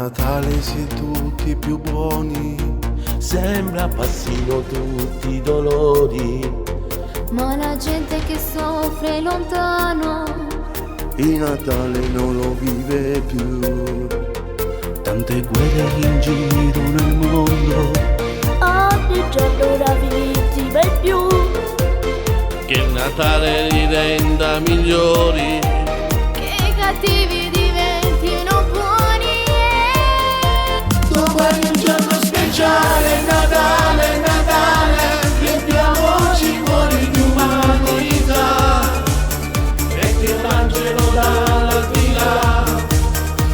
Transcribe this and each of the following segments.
Natale si tutti più buoni, sembra passino tutti i dolori. Ma la gente che soffre lontano, il Natale non lo vive più. Tante guerre in giro nel mondo, ogni giorno una vittima in più. che il Natale li renda migliori. che i cattivi diventino buoni. Domani è un giorno speciale, Natale, Natale, riempiamoci i cuori di umanità, e che l'angelo dall'aldilà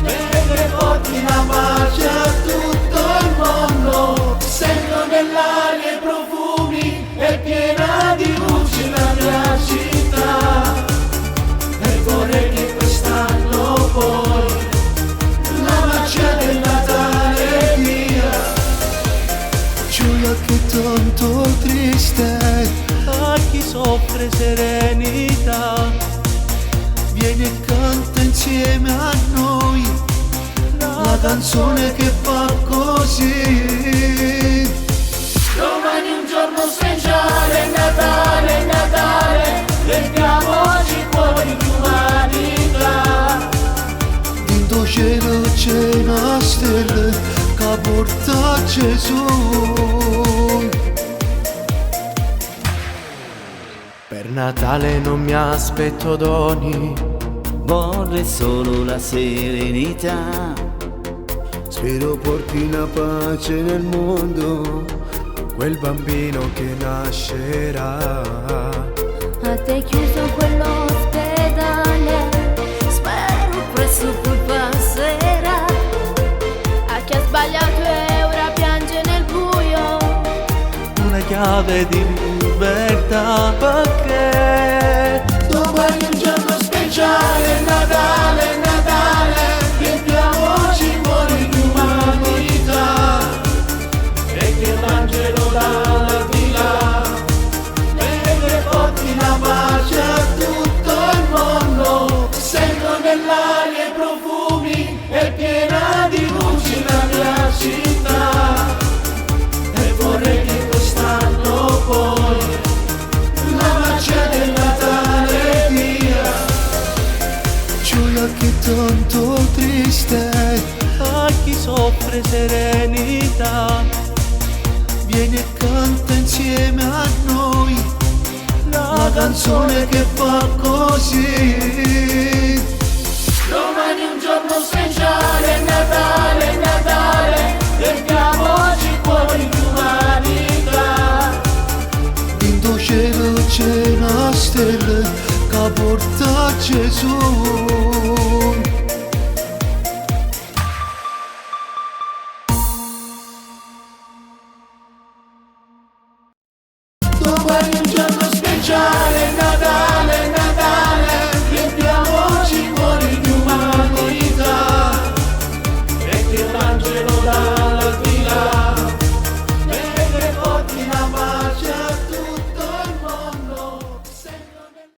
mentre porti la pace a tutto il mondo. Sento nell'aria i profumi, è piena di luci la mia città, e vorrei che quest'anno poi la magia del Natale via. Gioia che tanto triste, a chi soffre serenità, vieni e canta insieme a noi la canzone che fa così. Domani è un giorno speciale, Natale, Natale, riempiamoci i cuori di umanità. Dentro cielo c'è una stella che porta Gesù. Per Natale non mi aspetto doni, vorrei solo la serenità. spero porti la pace nel mondo, quel bambino che nascerà. A te chiuso quell'ospedale, spero presto poi passerà. A chi ha sbagliato e ora piange nel buio, Una chiave di libertà, perché domani è un giorno speciale, Natale, Natale, riempiamoci i cuori di umanità, e che l'angelo dall'aldilà mentre porti la pace a tutto il mondo. Sento nell'aria i profumi, è piena di luci la mia città, e vorrei che quest'anno poi la magia del Natale via. Gioia che tanto triste, a chi soffre serenità, vieni e canta insieme a noi la canzone che fa così. Domani è un giorno speciale, Natale, Natale, riempiamoci i cuori di umanità. Dentro cielo c'è una stella che porta Gesù.